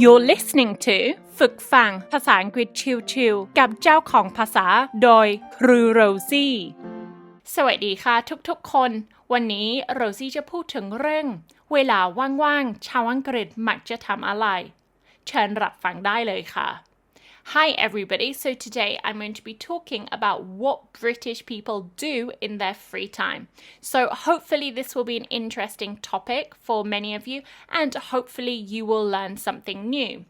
You're listening to ฝึกฟังภาษาอังกฤษชิลๆกับเจ้าของภาษาโดยครูโรซี่สวัสดีค่ะทุกๆคนวันนี้โรซี่จะพูดถึงเรื่องเวลาว่างๆชาวอังกฤษมักจะทำอะไรเชิญรับฟังได้เลยค่ะHi everybody, so today I'm going to be talking about what British people do in their free time. So hopefully this will be an interesting topic for many of you and hopefully you will learn something new.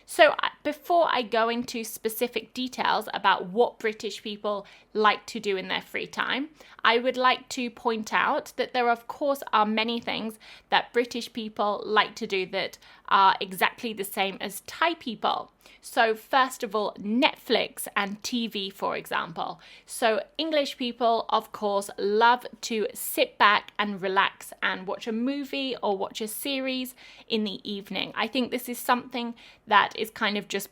So before I go into specific details about what British people like to do in their free time, I would like to point out that there of course are many things that British people like to do that are exactly the same as Thai people. So first of all, Netflix and TV, for example. So English people, of course, love to sit back and relax and watch a movie or watch a series in the evening. I think this is something that is kind of just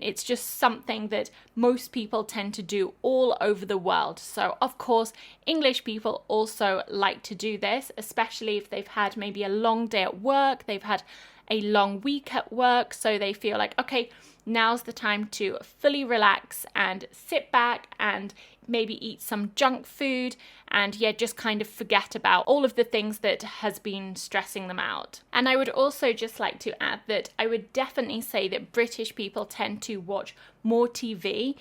it's just something that most people tend to do all over the world. So of course, English people also like to do this, especially if they've had maybe a long day at work, they've had a long week at work, so they feel like, okay, now's the time to fully relax and sit back and maybe eat some junk food and just kind of forget about all of the things that has been stressing them out. And I would also just like to add that I would definitely say that British people tend to watch more TV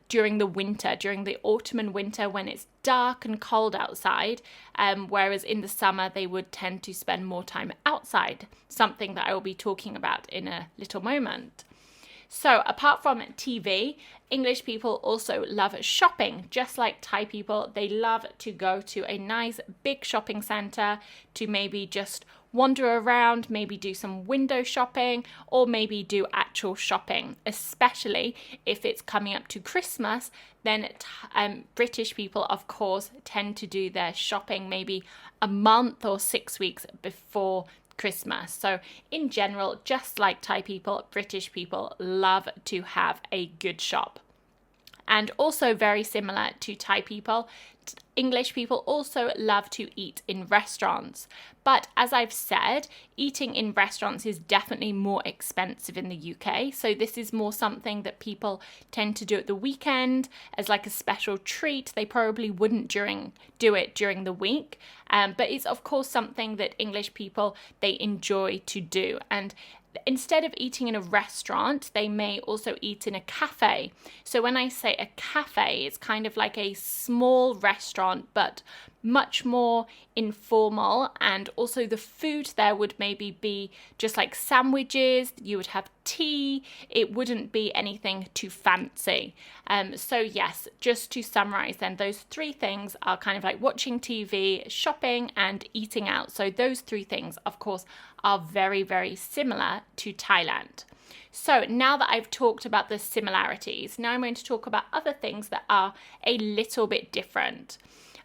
during the winter, during the autumn and winter when it's dark and cold outside, whereas in the summer they would tend to spend more time outside, something that I will be talking about in a little moment. So apart from TV, English people also love shopping. Just like Thai people, they love to go to a nice big shopping centre to maybe just wander around, maybe do some window shopping or maybe do actual shopping, especially if it's coming up to Christmas. Then British people, of course, tend to do their shopping maybe a month or 6 weeks before Christmas. So in general, just like Thai people, British people love to have a good shop. And also very similar to Thai people, English people also love to eat in restaurants. But as I've said, eating in restaurants is definitely more expensive in the UK. So this is more something that people tend to do at the weekend as like a special treat. They probably wouldn't do it during the week. But it's of course something that English people, they enjoy to do. And instead of eating in a restaurant, they may also eat in a cafe. So when I say a cafe, it's kind of like a small restaurant, but much more informal. And also the food there would maybe be just like sandwiches, you would have tea, it wouldn't be anything too fancy. So yes, just to summarize then, those three things are kind of like watching TV, shopping and eating out. So those three things, of course, are very, very similar to Thailand. So now that I've talked about the similarities, now I'm going to talk about other things that are a little bit different.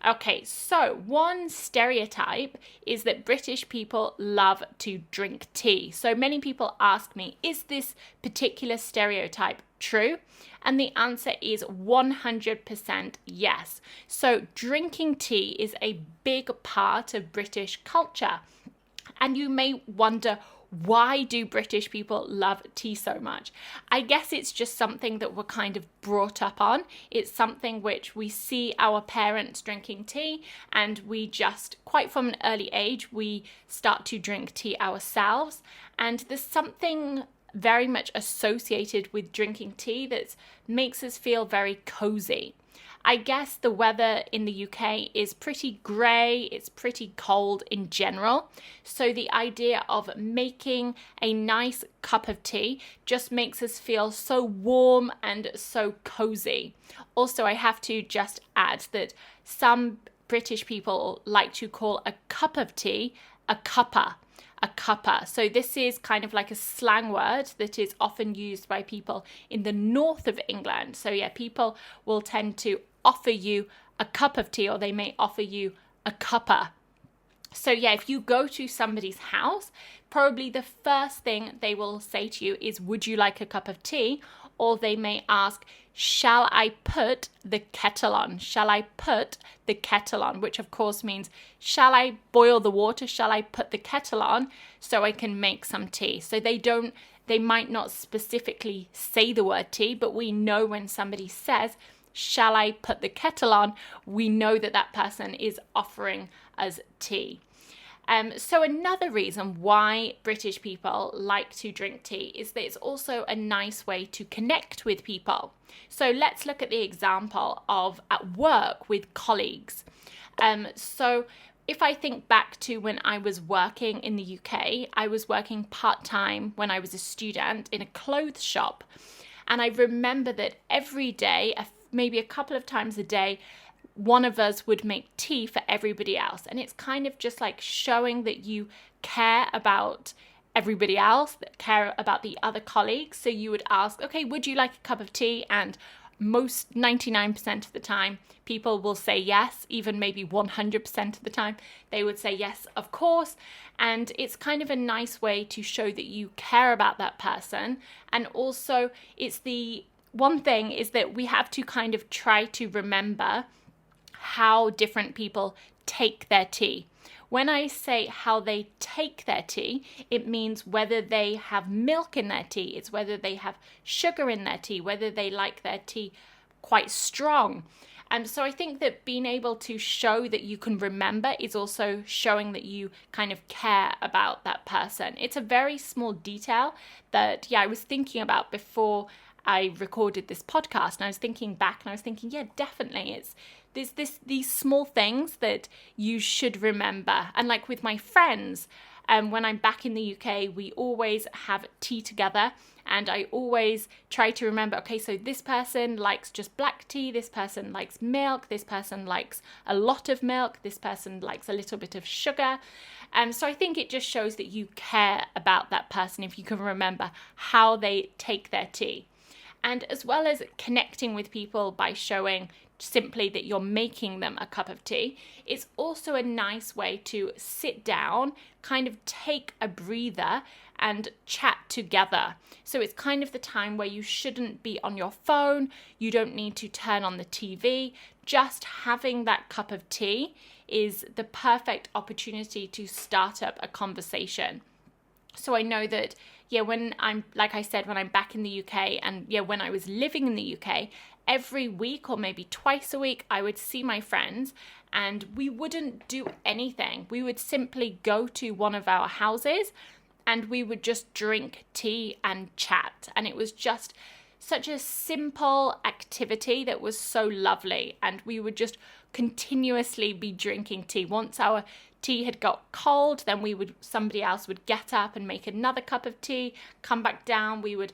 Okay, so one stereotype is that British people love to drink tea. So many people ask me, is this particular stereotype true? And the answer is 100% yes. So drinking tea is a big part of British culture. And you may wonder, why do British people love tea so much? I guess it's just something that we're kind of brought up on. It's something which we see our parents drinking tea and we just, quite from an early age, we start to drink tea ourselves. And there's something very much associated with drinking tea that makes us feel very cozy. I guess the weather in the UK is pretty grey, it's pretty cold in general. So the idea of making a nice cup of tea just makes us feel so warm and so cozy. Also, I have to just add that some British people like to call a cup of tea a cuppa. A cuppa. So this is kind of like a slang word that is often used by people in the north of England. So people will tend to offer you a cup of tea or they may offer you a cuppa. So if you go to somebody's house, probably the first thing they will say to you is, would you like a cup of tea? Or they may ask, shall I put the kettle on? Shall I put the kettle on? Which of course means, shall I boil the water? Shall I put the kettle on so I can make some tea? So they might not specifically say the word tea, but we know when somebody says, shall I put the kettle on? We know that that person is offering us tea. So another reason why British people like to drink tea is that it's also a nice way to connect with people. So let's look at the example of at work with colleagues. So if I think back to when I was working in the UK, I was working part-time when I was a student in a clothes shop. And I remember that every day, maybe a couple of times a day, one of us would make tea for everybody else. And it's kind of just like showing that you care about everybody else, that care about the other colleagues. So you would ask, okay, would you like a cup of tea? And most 99% of the time, people will say yes. Even maybe 100% of the time, they would say yes, of course. And it's kind of a nice way to show that you care about that person. And also, it's the one thing is that we have to kind of try to remember how different people take their tea. When I say how they take their tea, it means whether they have milk in their tea, it's whether they have sugar in their tea, whether they like their tea quite strong. And so I think that being able to show that you can remember is also showing that you kind of care about that person. It's a very small detail that, I was thinking about before I recorded this podcast, and I was thinking back and I was thinking, yeah, definitely there's these small things that you should remember. And like with my friends, when I'm back in the UK, we always have tea together, and I always try to remember, okay, so this person likes just black tea, this person likes milk, this person likes a lot of milk, this person likes a little bit of sugar. So I think it just shows that you care about that person if you can remember how they take their tea. And as well as connecting with people by showing simply that you're making them a cup of tea, it's also a nice way to sit down, kind of take a breather and chat together. So it's kind of the time where you shouldn't be on your phone, you don't need to turn on the TV, just having that cup of tea is the perfect opportunity to start up a conversation. So I know that, when I'm, like I said, when I'm back in the UK and when I was living in the UK, every week or maybe twice a week, I would see my friends and we wouldn't do anything. We would simply go to one of our houses and we would just drink tea and chat. And it was just such a simple activity that was so lovely. And we would just continuously be drinking tea. Once our tea had got cold, then somebody else would get up and make another cup of tea, come back down, we would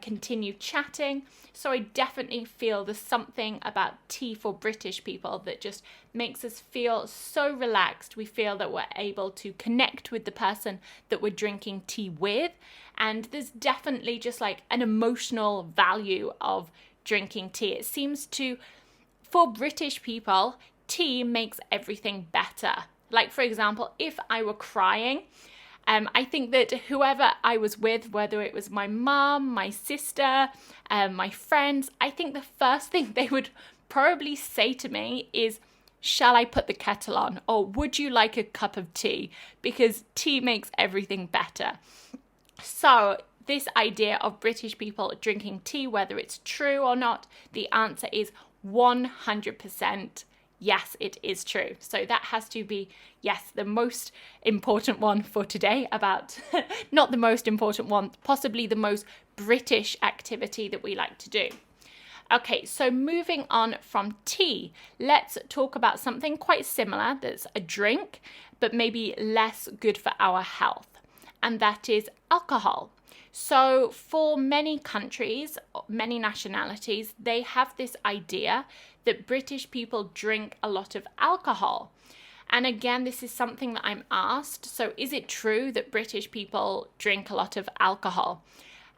continue chatting. So I definitely feel there's something about tea for British people that just makes us feel so relaxed. We feel that we're able to connect with the person that we're drinking tea with. And there's definitely just like an emotional value of drinking tea. It seems to, for British people, tea makes everything better. Like, for example, if I were crying, I think that whoever I was with, whether it was my mum, my sister, my friends, I think the first thing they would probably say to me is, shall I put the kettle on? Or would you like a cup of tea? Because tea makes everything better. So this idea of British people drinking tea, whether it's true or not, the answer is 100%. Yes, it is true. So that has to be, the most important one for today about, not the most important one, possibly the most British activity that we like to do. Okay, so moving on from tea, let's talk about something quite similar that's a drink, but maybe less good for our health, and that is alcohol. So for many countries, many nationalities, they have this idea that British people drink a lot of alcohol. And again, this is something that I'm asked. So is it true that British people drink a lot of alcohol?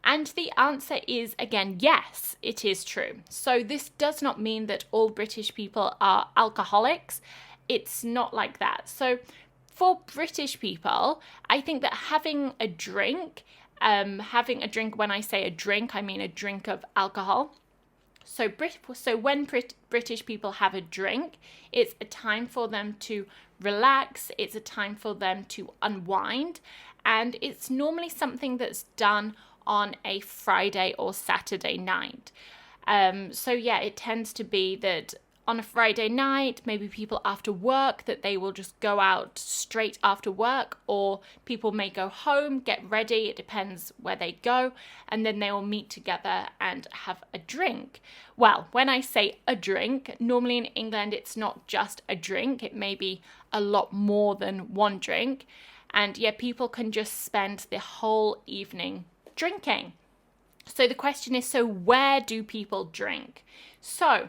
And the answer is, again, yes, it is true. So this does not mean that all British people are alcoholics. It's not like that. So for British people, I think that having a drink, when I say a drink, I mean a drink of alcohol, So when British people have a drink, it's a time for them to relax, it's a time for them to unwind, and it's normally something that's done on a Friday or Saturday night. It tends to be that on a Friday night, maybe people after work, that they will just go out straight after work, or people may go home, get ready, it depends where they go, and then they will meet together and have a drink. Well, when I say a drink, normally in England it's not just a drink, it may be a lot more than one drink, and people can just spend the whole evening drinking. So the question is, so where do people drink? So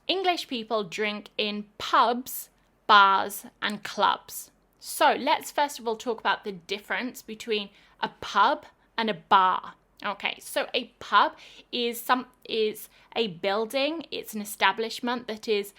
English people drink in pubs, bars, and clubs. So let's first of all talk about the difference between a pub and a bar. Okay, so a pub is a building, it's an establishment that is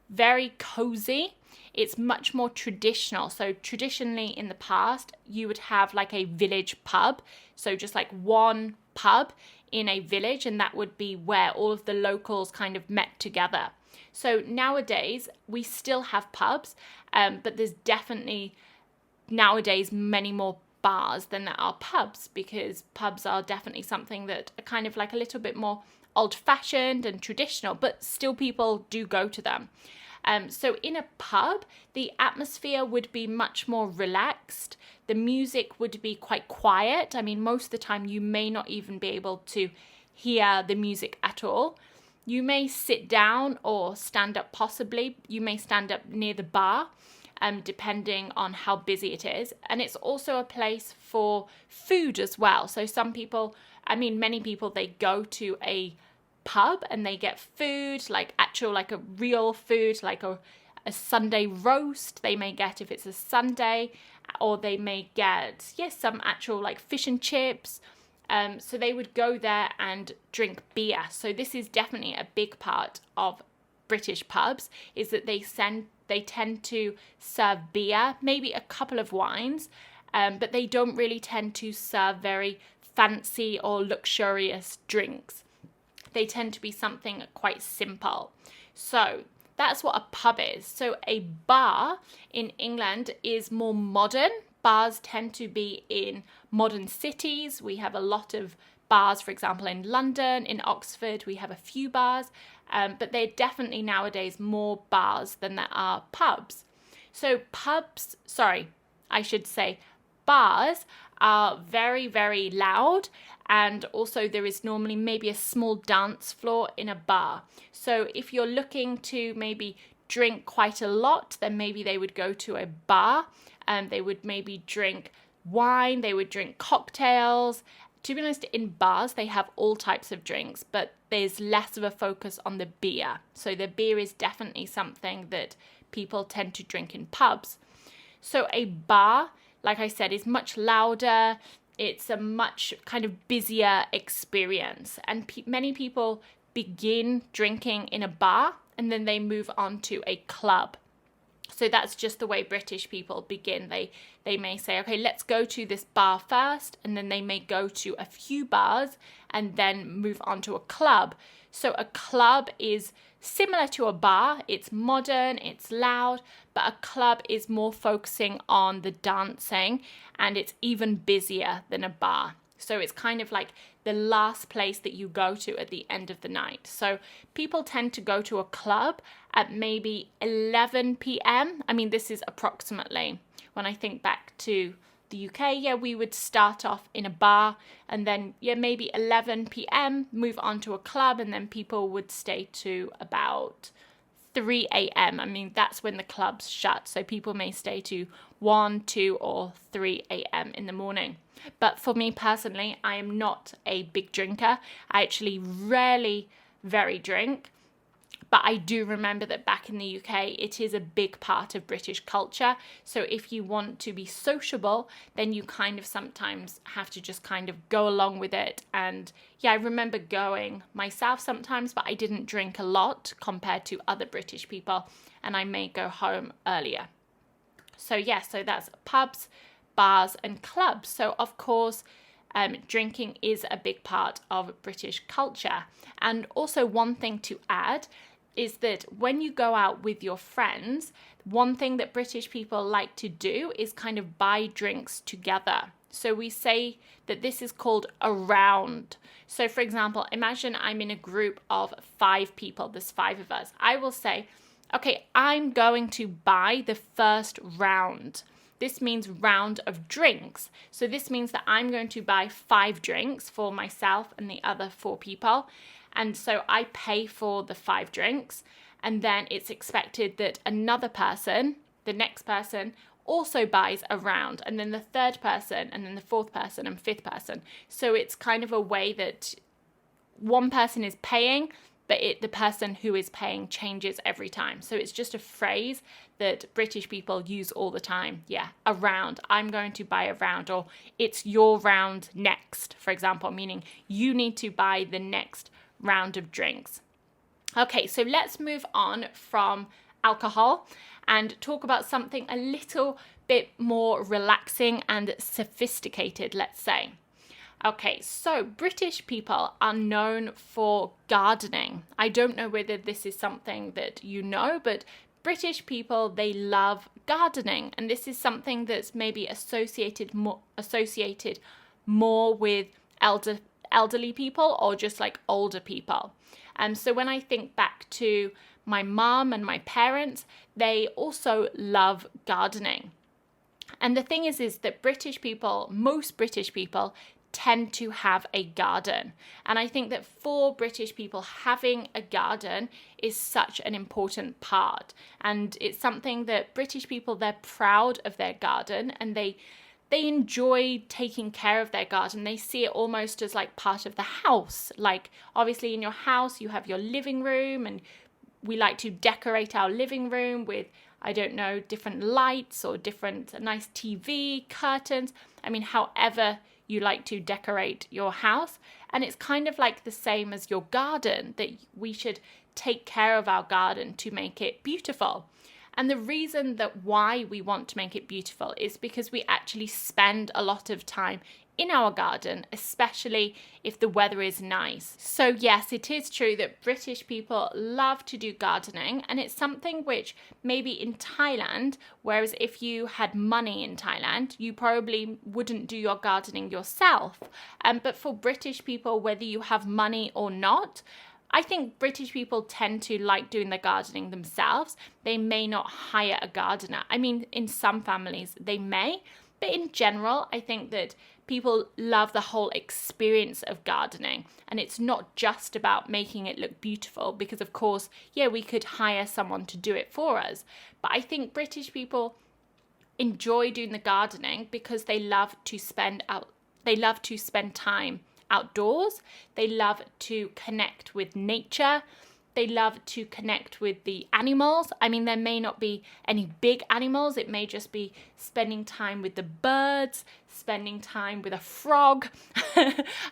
very cozy. It's much more traditional. So traditionally in the past, you would have like a village pub. So just like one pub in a village, and that would be where all of the locals kind of met together. So nowadays we still have pubs, but there's definitely nowadays many more bars than there are pubs, because pubs are definitely something that are kind of like a little bit more old-fashioned and traditional, but still people do go to them. So in a pub, the atmosphere would be much more relaxed. The music would be quite quiet. I mean, most of the time you may not even be able to hear the music at all. You may sit down or stand up possibly. You may stand up near the bar, depending on how busy it is. And it's also a place for food as well. So many people, they go to a pub and they get food, like a real food, like a Sunday roast they may get if it's a Sunday, or they may get some actual like fish and chips. So they would go there and drink beer. So this is definitely a big part of British pubs, is that they tend to serve beer, maybe a couple of wines, but they don't really tend to serve very fancy or luxurious drinks. They tend to be something quite simple. So that's what a pub is. So a bar in England is more modern. Bars tend to be in modern cities. We have a lot of bars, for example, in London, in Oxford, we have a few bars, but they're definitely nowadays more bars than there are pubs. So bars are very, very loud, and also there is normally maybe a small dance floor in a bar. So if you're looking to maybe drink quite a lot, then maybe they would go to a bar, and they would maybe drink wine, they would drink cocktails. To be honest, in bars they have all types of drinks, but there's less of a focus on the beer. So the beer is definitely something that people tend to drink in pubs. So a bar, like I said, is much louder. It's a much kind of busier experience. And many people begin drinking in a bar and then they move on to a club. So that's just the way British people begin. They may say, okay, let's go to this bar first, and then they may go to a few bars and then move on to a club. So a club is similar to a bar. It's modern, it's loud, but a club is more focusing on the dancing, and it's even busier than a bar. So it's kind of like the last place that you go to at the end of the night. So people tend to go to a club at maybe 11 p.m. I mean, this is approximately. When I think back to the UK, we would start off in a bar, and then maybe 11 p.m. move on to a club, and then people would stay to about 3 a.m. I mean, that's when the clubs shut. So people may stay to 1, 2, or 3 a.m. in the morning. But for me personally, I am not a big drinker. I actually rarely very drink. But I do remember that back in the UK, it is a big part of British culture. So if you want to be sociable, then you kind of sometimes have to just kind of go along with it. And I remember going myself sometimes, but I didn't drink a lot compared to other British people. And I may go home earlier. So so that's pubs, bars and clubs. So of course, drinking is a big part of British culture. And also one thing to add is that when you go out with your friends, one thing that British people like to do is kind of buy drinks together. So we say that this is called a round. So for example, imagine I'm in a group of 5 people, there's 5 of us. I will say, okay, I'm going to buy the first round. This means round of drinks. So this means that I'm going to buy 5 drinks for myself and the other 4 people. And so I pay for the 5 drinks. And then it's expected that another person, the next person, also buys a round. And then the 3rd person, and then the 4th person and 5th person. So it's kind of a way that one person is paying, but the person who is paying changes every time. So it's just a phrase that British people use all the time. Yeah, a round. I'm going to buy a round, or it's your round next, for example, meaning you need to buy the next round of drinks. Okay, so let's move on from alcohol and talk about something a little bit more relaxing and sophisticated, let's say. Okay, so British people are known for gardening. I don't know whether this is something that you know, but British people, they love gardening. And this is something that's maybe associated more with elderly people or just like older people. So when I think back to my mom and my parents, they also love gardening. And the thing is that most British people tend to have a garden. And I think that for British people, having a garden is such an important part. And it's something that British people, they're proud of their garden, and they enjoy taking care of their garden. They see it almost as like part of the house. Like obviously in your house, you have your living room, and we like to decorate our living room with, I don't know, different lights or different nice TV, curtains. I mean, however you like to decorate your house. And it's kind of like the same as your garden, that we should take care of our garden to make it beautiful. And the reason that why we want to make it beautiful is because we actually spend a lot of time in our garden, especially if the weather is nice. So yes, it is true that British people love to do gardening, and it's something which maybe in Thailand, whereas if you had money in Thailand, you probably wouldn't do your gardening yourself. But for British people, whether you have money or not, I think British people tend to like doing the gardening themselves. They may not hire a gardener. I mean, in some families they may, but in general, I think that people love the whole experience of gardening. And it's not just about making it look beautiful, because of course, yeah, we could hire someone to do it for us. But I think British people enjoy doing the gardening because they love to spend time outdoors. They love to connect with nature. They love to connect with the animals. I mean, there may not be any big animals. It may just be spending time with the birds, spending time with a frog.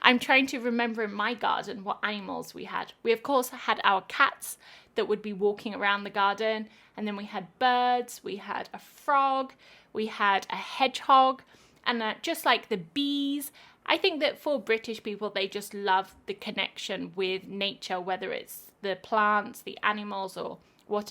I'm trying to remember in my garden what animals we had. We, of course, had our cats that would be walking around the garden. And then we had birds, we had a frog, we had a hedgehog, and just like the bees. I think that for British people, they just love the connection with nature, whether it's the plants, the animals, or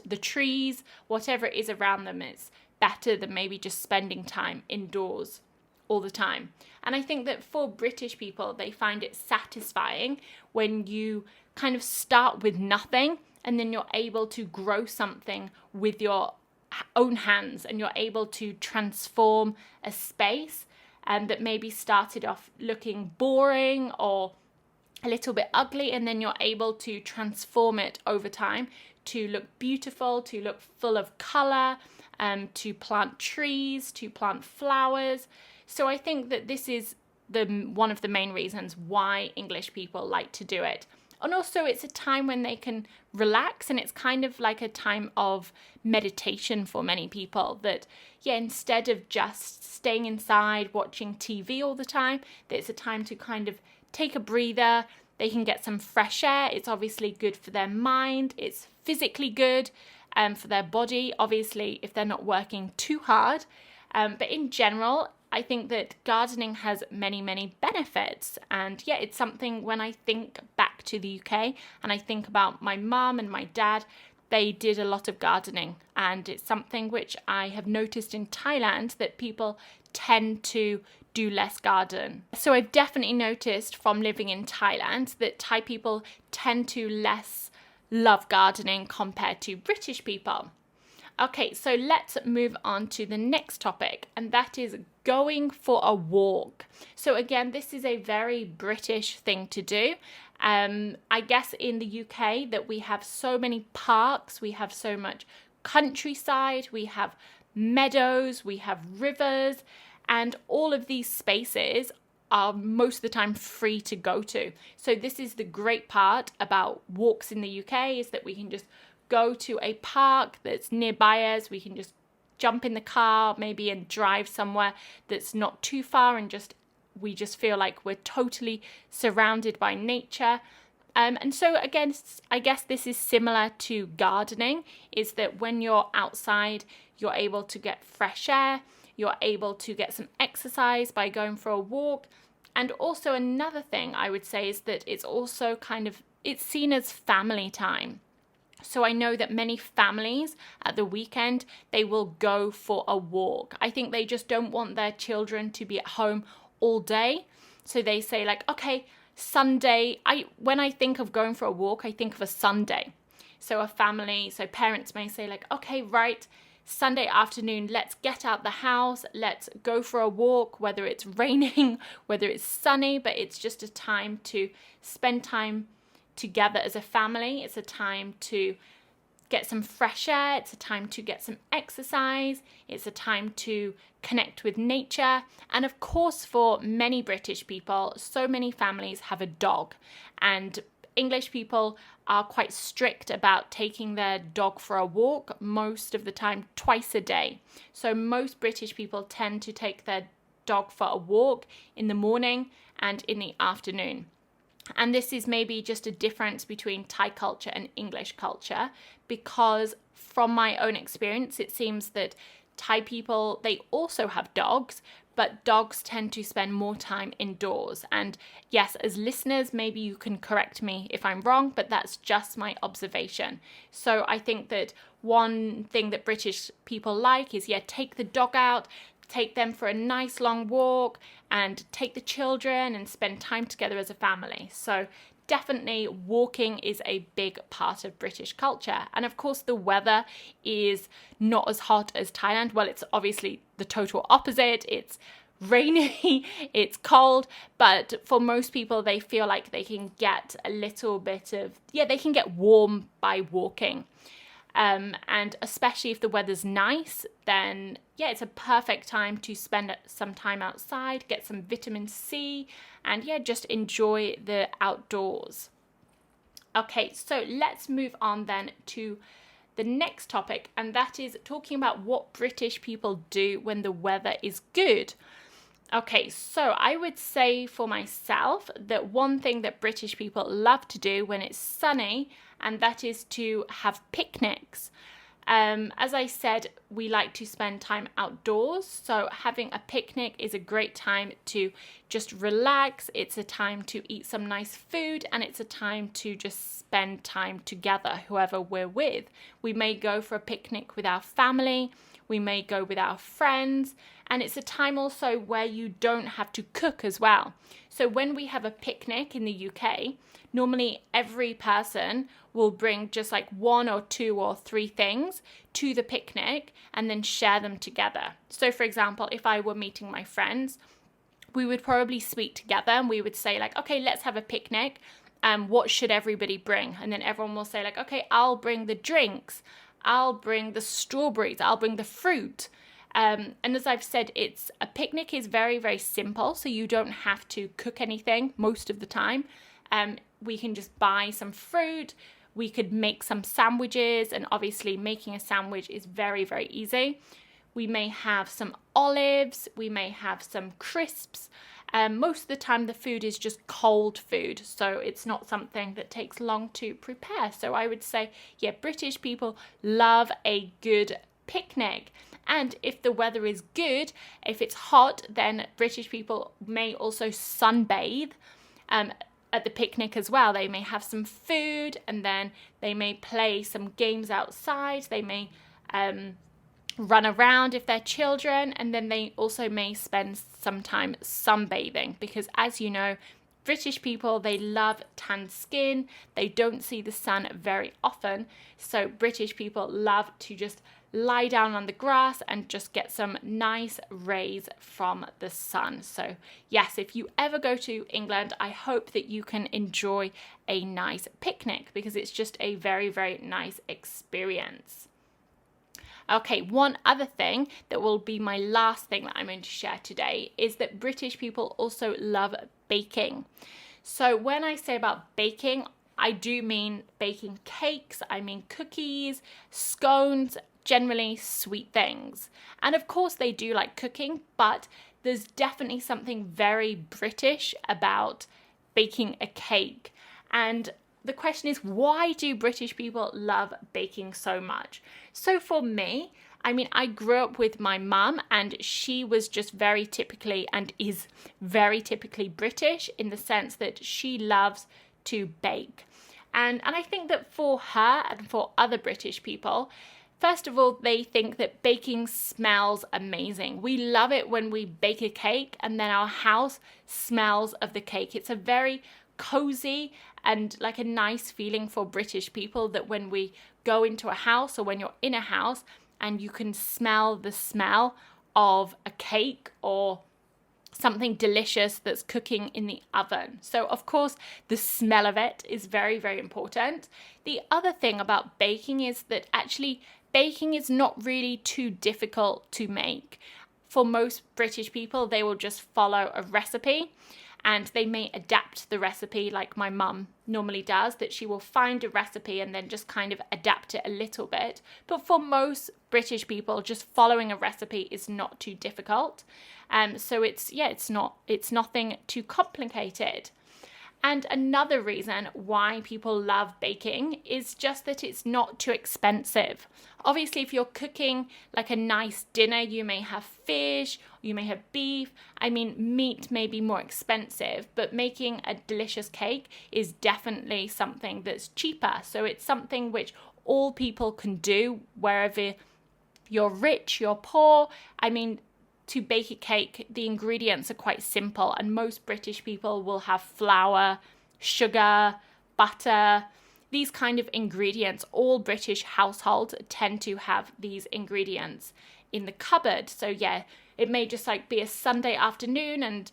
the trees, whatever it is around them. It's better than maybe just spending time indoors all the time. And I think that for British people, they find it satisfying when you kind of start with nothing and then you're able to grow something with your own hands, and you're able to transform a space that maybe started off looking boring or a little bit ugly, and then you're able to transform it over time to look beautiful, to look full of colour, to plant trees, to plant flowers. So I think that this is one of the main reasons why English people like to do it. And also it's a time when they can relax, and it's kind of like a time of meditation for many people, that, yeah, instead of just staying inside watching TV all the time, that it's a time to kind of take a breather. They can get some fresh air. It's obviously good for their mind. It's physically good for their body, obviously, if they're not working too hard. But in general, I think that gardening has many, many benefits. And yeah, it's something when I think back to the UK and I think about my mum and my dad, they did a lot of gardening. And it's something which I have noticed in Thailand that people tend to do less garden. So I've definitely noticed from living in Thailand that Thai people tend to less love gardening compared to British people. Okay, so let's move on to the next topic, and that is going for a walk. So again, this is a very British thing to do. I guess in the UK that we have so many parks, we have so much countryside, we have meadows, we have rivers, and all of these spaces are most of the time free to go to. So this is the great part about walks in the UK, is that we can just go to a park that's nearby us. We can just jump in the car maybe and drive somewhere that's not too far, and we just feel like we're totally surrounded by nature. And so again, I guess this is similar to gardening, is that when you're outside, you're able to get fresh air, you're able to get some exercise by going for a walk. And also another thing I would say is that it's also it's seen as family time. So I know that many families at the weekend, they will go for a walk. I think they just don't want their children to be at home all day. So they say like, okay, Sunday, when I think of going for a walk, I think of a Sunday. So parents may say like, okay, right, Sunday afternoon, let's get out the house, let's go for a walk, whether it's raining, whether it's sunny, but it's just a time to spend time together as a family. It's a time to get some fresh air. It's a time to get some exercise. It's a time to connect with nature. And of course, for many British people, so many families have a dog, and English people are quite strict about taking their dog for a walk, most of the time twice a day. So most British people tend to take their dog for a walk in the morning and in the afternoon. And this is maybe just a difference between Thai culture and English culture, because from my own experience, it seems that Thai people, they also have dogs, but dogs tend to spend more time indoors. And yes, as listeners, maybe you can correct me if I'm wrong, but that's just my observation. So I think that one thing that British people like is, take the dog out, take them for a nice long walk, and take the children and spend time together as a family. So definitely walking is a big part of British culture. And of course, the weather is not as hot as Thailand. Well, it's obviously the total opposite. It's rainy, it's cold, but for most people, they feel like they can get a little bit of, they can get warm by walking. And especially if the weather's nice, then it's a perfect time to spend some time outside, get some vitamin C, and just enjoy the outdoors. Okay, so let's move on then to the next topic, and that is talking about what British people do when the weather is good. Okay, so I would say for myself that one thing that British people love to do when it's sunny, and that is to have picnics. As I said, we like to spend time outdoors, so having a picnic is a great time to just relax. It's a time to eat some nice food, and it's a time to just spend time together, whoever we're with. We may go for a picnic with our family, we may go with our friends, and it's a time also where you don't have to cook as well. So when we have a picnic in the UK, normally every person will bring just like 1 or 2 or 3 things to the picnic and then share them together. So for example, if I were meeting my friends, we would probably speak together and we would say like, okay, let's have a picnic. What should everybody bring? And then everyone will say like, okay, I'll bring the drinks, I'll bring the strawberries, I'll bring the fruit. And as I've said, a picnic is very, very simple. So you don't have to cook anything most of the time. We can just buy some fruit. We could make some sandwiches, and obviously making a sandwich is very, very easy. We may have some olives. We may have some crisps. Most of the time the food is just cold food, so it's not something that takes long to prepare. So I would say, British people love a good picnic. And if the weather is good, if it's hot, then British people may also sunbathe at the picnic as well. They may have some food, and then they may play some games outside. They may run around if they're children, and then they also may spend some time sunbathing, because as you know, British people, they love tanned skin. They don't see the sun very often. So British people love to just lie down on the grass and just get some nice rays from the sun. So yes, if you ever go to England, I hope that you can enjoy a nice picnic, because it's just a very, very nice experience. Okay, one other thing that will be my last thing that I'm going to share today is that British people also love baking. So when I say about baking, I do mean baking cakes, I mean cookies, scones, generally sweet things. And of course they do like cooking, but there's definitely something very British about baking a cake. And the question is, why do British people love baking so much? So for me, I mean, I grew up with my mum, and she was just very typically and is very typically British in the sense that she loves to bake. And I think that for her and for other British people, first of all, they think that baking smells amazing. We love it when we bake a cake and then our house smells of the cake. It's a very cozy and like a nice feeling for British people that when we go into a house, or when you're in a house and you can smell the smell of a cake or something delicious that's cooking in the oven. So of course the smell of it is very, very important. The other thing about baking is that actually baking is not really too difficult to make. For most British people, they will just follow a recipe, and they may adapt the recipe like my mum normally does, that she will find a recipe and then just kind of adapt it a little bit. But for most British people, just following a recipe is not too difficult. So it's nothing too complicated. And another reason why people love baking is just that it's not too expensive. Obviously, if you're cooking like a nice dinner, you may have fish, you may have beef. I mean, meat may be more expensive, but making a delicious cake is definitely something that's cheaper. So it's something which all people can do, wherever you're rich, you're poor. I mean, to bake a cake, the ingredients are quite simple, and most British people will have flour, sugar, butter, these kind of ingredients. All British households tend to have these ingredients in the cupboard. So yeah, it may just like be a Sunday afternoon and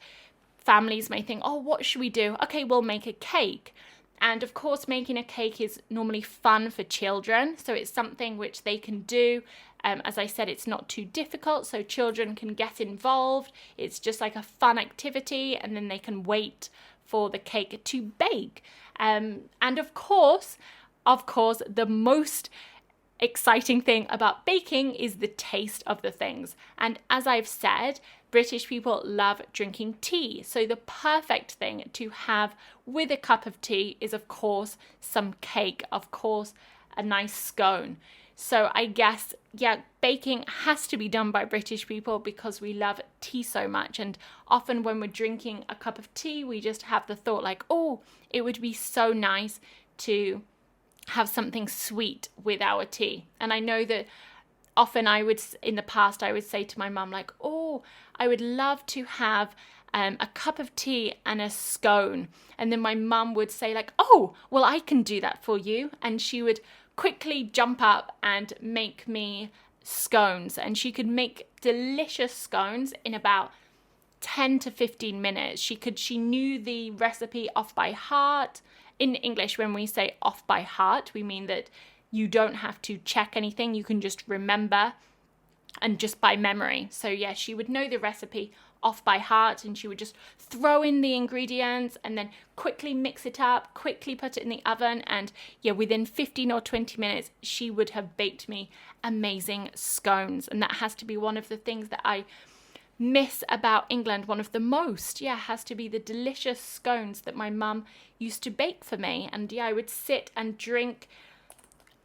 families may think, oh, what should we do? Okay, we'll make a cake. And of course, making a cake is normally fun for children. So it's something which they can do. As I said, it's not too difficult, so children can get involved. It's just like a fun activity, and then they can wait for the cake to bake. And of course, the most exciting thing about baking is the taste of the things. And as I've said, British people love drinking tea. So the perfect thing to have with a cup of tea is, of course, some cake, of course, a nice scone. So I guess, yeah, baking has to be done by British people because we love tea so much. And often when we're drinking a cup of tea, we just have the thought like, oh, it would be so nice to have something sweet with our tea. And I know that often in the past, I would say to my mum like, oh, I would love to have a cup of tea and a scone. And then my mum would say like, oh, well, I can do that for you. And she would quickly jump up and make me scones. And she could make delicious scones in about 10 to 15 minutes. She knew the recipe off by heart. In English, when we say off by heart, we mean that you don't have to check anything. You can just remember and just by memory. So yeah, she would know the recipe off by heart, and she would just throw in the ingredients and then quickly mix it up, quickly put it in the oven, and yeah, within 15 or 20 minutes, she would have baked me amazing scones. And that has to be one of the things that I miss about England, one of the most, has to be the delicious scones that my mum used to bake for me. And yeah, I would sit and drink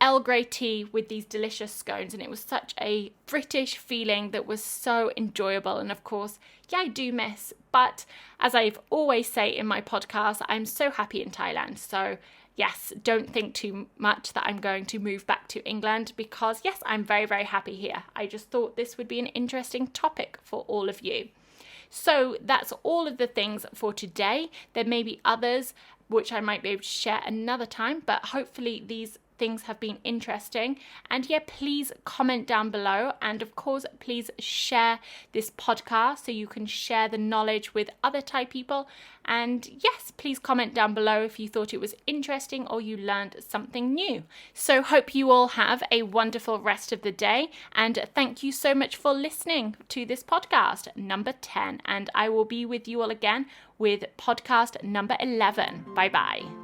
Earl Grey tea with these delicious scones, and it was such a British feeling that was so enjoyable. And of course, yeah, I do miss, but as I've always say in my podcast, I'm so happy in Thailand. So yes, don't think too much that I'm going to move back to England because yes, I'm very, very happy here. I just thought this would be an interesting topic for all of you. So that's all of the things for today. There may be others which I might be able to share another time, but hopefully these things have been interesting. And yeah, please comment down below, and of course please share this podcast so you can share the knowledge with other Thai people. And yes, please comment down below if you thought it was interesting or you learned something new. So hope you all have a wonderful rest of the day, and thank you so much for listening to this podcast number 10, and I will be with you all again with podcast number 11. Bye bye.